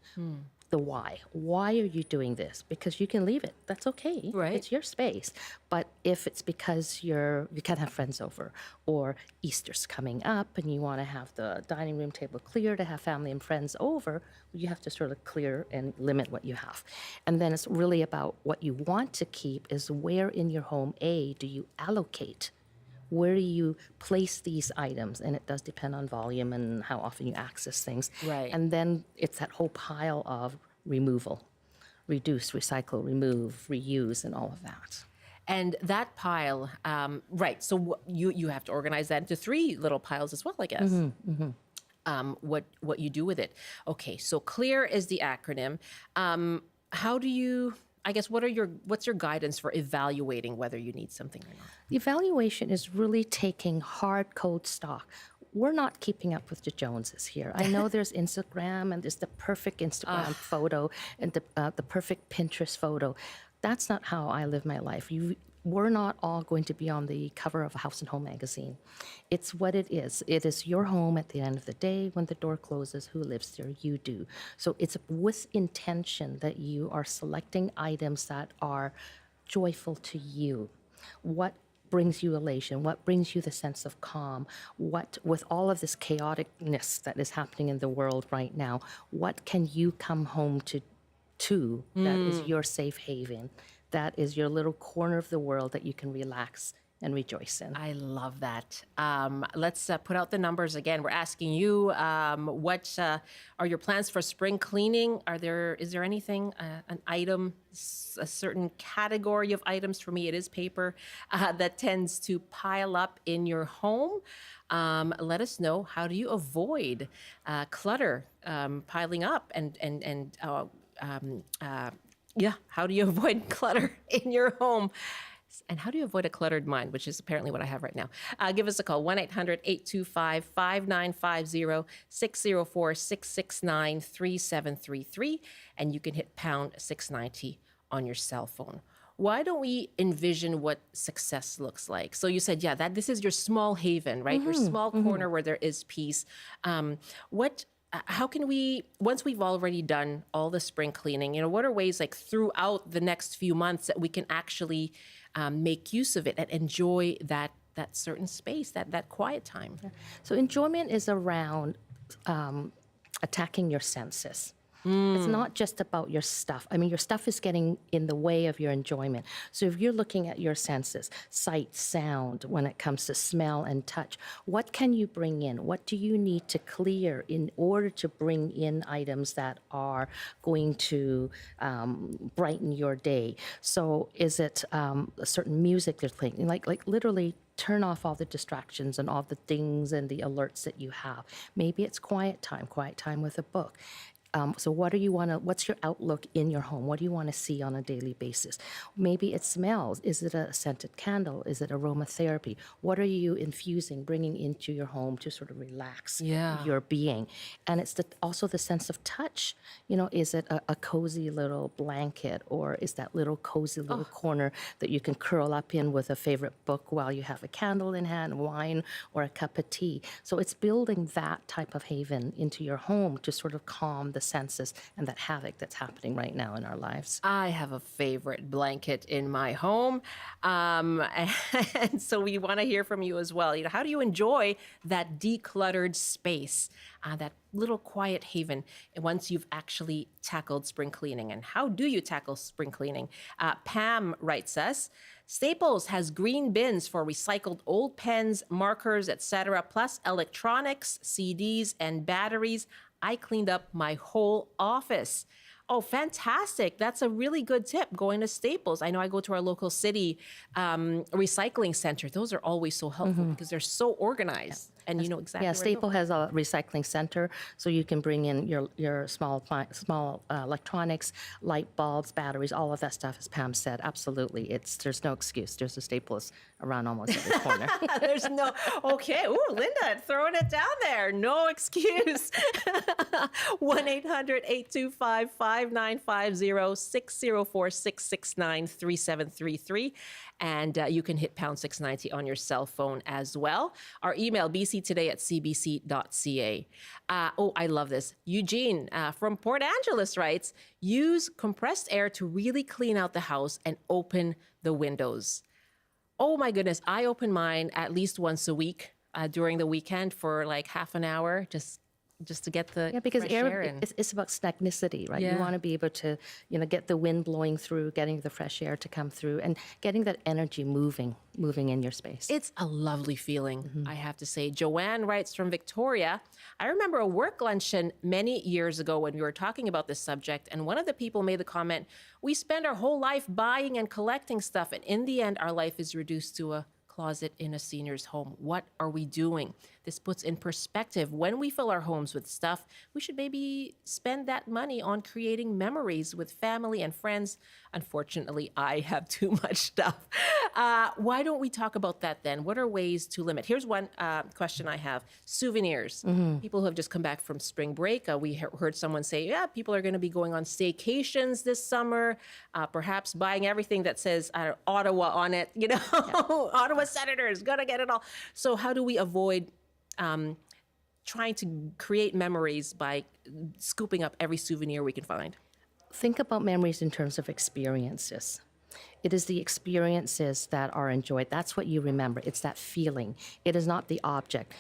[SPEAKER 2] the why. Why are you doing this? Because you can leave it. That's okay.
[SPEAKER 7] Right.
[SPEAKER 2] It's your space. But if it's because you can't have friends over, or Easter's coming up and you want to have the dining room table clear to have family and friends over, you have to sort of clear and limit what you have. And then it's really about what you want to keep is where in your home, do you allocate? Where do you place these items? And it does depend on volume and how often you access things.
[SPEAKER 7] Right.
[SPEAKER 2] And then it's that whole pile of removal, reduce, recycle, remove, reuse, and all of that.
[SPEAKER 7] And that pile, right, so you have to organize that into 3 little piles as well, I guess. What you do with it. Okay, so CLEAR is the acronym. How do you... I guess what's your guidance for evaluating whether you need something or not?
[SPEAKER 2] The evaluation is really taking hard code stock. We're not keeping up with the Joneses here. I know there's Instagram and there's the perfect Instagram photo and the perfect Pinterest photo. That's not how I live my life. We're not all going to be on the cover of a House and Home magazine. It's what it is. It is your home at the end of the day. When the door closes, who lives there? You do. So it's with intention that you are selecting items that are joyful to you. What brings you elation? What brings you the sense of calm? What, with all of this chaoticness that is happening in the world right now, what can you come home to that is your safe haven? That is your little corner of the world that you can relax and rejoice in.
[SPEAKER 7] I love that. Let's put out the numbers again. We're asking you, what are your plans for spring cleaning? Is there anything, an item, a certain category of items, for me it is paper, that tends to pile up in your home? Let us know, how do you avoid clutter piling up how do you avoid clutter in your home? And how do you avoid a cluttered mind, which is apparently what I have right now? Give us a call, 1-800-825-5950, 604-669-3733, and you can hit pound 690 on your cell phone. Why don't we envision what success looks like? So you said, this is your small haven, right? Your small corner where there is peace. How can we, once we've already done all the spring cleaning, what are ways, like throughout the next few months, that we can actually make use of it and enjoy that certain space, that quiet time?
[SPEAKER 2] So enjoyment is around attacking your senses. It's not just about your stuff. I mean, your stuff is getting in the way of your enjoyment. So if you're looking at your senses, sight, sound, when it comes to smell and touch, what can you bring in? What do you need to clear in order to bring in items that are going to brighten your day? So is it a certain music they're playing? Like literally turn off all the distractions and all the things and the alerts that you have. Maybe it's quiet time with a book. So what's your outlook in your home? What do you want to see on a daily basis? Maybe it smells. Is it a scented candle? Is it aromatherapy? What are you infusing, bringing into your home to sort of relax your being? And it's also the sense of touch. Is it a cozy little blanket, or is that little cozy little corner that you can curl up in with a favorite book while you have a candle in hand, wine, or a cup of tea? So it's building that type of haven into your home to sort of calm the senses and that havoc that's happening right now in our lives.
[SPEAKER 7] I have a favorite blanket in my home. And so we want to hear from you as well. How do you enjoy that decluttered space, that little quiet haven, once you've actually tackled spring cleaning? And how do you tackle spring cleaning? Pam writes us, Staples has green bins for recycled old pens, markers, etc., plus electronics, CDs, and batteries. I cleaned up my whole office. Oh, fantastic. That's a really good tip, going to Staples. I know I go to our local city recycling center. Those are always so helpful because they're so organized. And you know exactly where to go.
[SPEAKER 2] Staples has a recycling center, so you can bring in your small electronics, light bulbs, batteries, all of that stuff, as Pam said. Absolutely. There's no excuse. There's a Staples around almost every corner.
[SPEAKER 7] There's no, okay. Ooh, Linda, throwing it down there. No excuse. 1-800-825-5950, 604-669-3733. And you can hit pound 690 on your cell phone as well. Our email, BC CBC Today at cbc.ca. Oh, I love this. Eugene from Port Angeles writes, use compressed air to really clean out the house and open the windows. Oh my goodness, I open mine at least once a week during the weekend for like half an hour, just to get the
[SPEAKER 2] because
[SPEAKER 7] fresh
[SPEAKER 2] air
[SPEAKER 7] in.
[SPEAKER 2] it's about stagnicity, right? You want to be able to, get the wind blowing through, getting the fresh air to come through, and getting that energy moving in your space.
[SPEAKER 7] It's a lovely feeling, I have to say. Joanne writes from Victoria, I remember a work luncheon many years ago when we were talking about this subject, and one of the people made the comment, we spend our whole life buying and collecting stuff, and in the end, our life is reduced to a closet in a senior's home. What are we doing? This puts in perspective. When we fill our homes with stuff, we should maybe spend that money on creating memories with family and friends. Unfortunately, I have too much stuff. Why don't we talk about that then? What are ways to limit? Here's one question I have. Souvenirs. People who have just come back from spring break. We heard someone say, yeah, people are going to be going on staycations this summer, perhaps buying everything that says Ottawa on it, Ottawa Senators, gotta get it all. So how do we avoid trying to create memories by scooping up every souvenir we can find?
[SPEAKER 2] Think about memories in terms of experiences. It is the experiences that are enjoyed. That's what you remember. It's that feeling. It is not the object.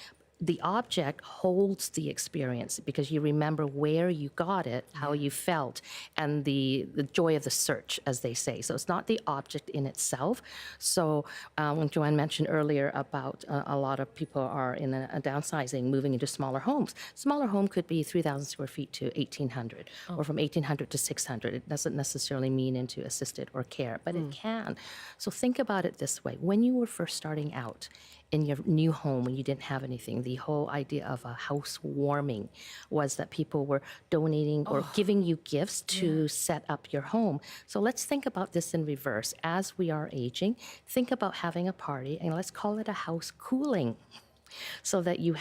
[SPEAKER 2] The object holds the experience because you remember where you got it, how you felt, and the joy of the search, as they say. So it's not the object in itself. So when Joanne mentioned earlier about a lot of people are in a downsizing, moving into smaller homes. Smaller home could be 3,000 square feet to 1,800, or from 1,800 to 600. It doesn't necessarily mean into assisted or care, but it can. So think about it this way. When you were first starting out, in your new home when you didn't have anything, the whole idea of a housewarming was that people were donating or giving you gifts to set up your home. So let's think about this in reverse. As we are aging, think about having a party, and let's call it a house cooling, so that you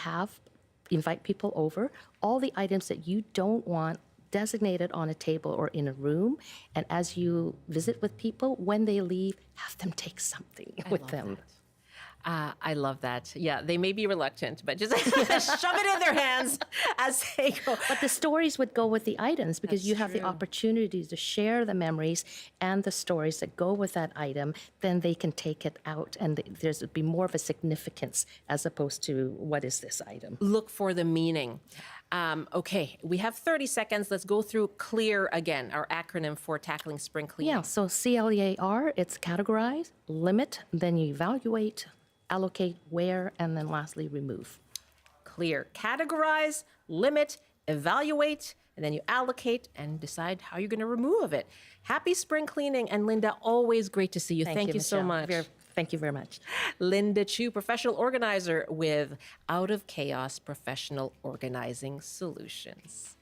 [SPEAKER 2] invite people over, all the items that you don't want designated on a table or in a room, and as you visit with people, when they leave, have them take something with them.
[SPEAKER 7] I love that. Yeah, they may be reluctant, but just shove it in their hands as they go.
[SPEAKER 2] But the stories would go with the items because you have the opportunity to share the memories and the stories that go with that item. Then they can take it out, and there's be more of a significance as opposed to what is this item.
[SPEAKER 7] Look for the meaning. Okay, we have 30 seconds. Let's go through CLEAR again, our acronym for tackling spring cleaning.
[SPEAKER 2] Yeah, so CLEAR, it's categorize, limit, then you evaluate, allocate, where, and then lastly, remove.
[SPEAKER 7] CLEAR. Categorize, limit, evaluate, and then you allocate and decide how you're going to remove it. Happy spring cleaning. And Linda, always great to see you. Thank you so much.
[SPEAKER 2] Thank you very much.
[SPEAKER 7] Linda Chu, professional organizer with Out of Chaos Professional Organizing Solutions.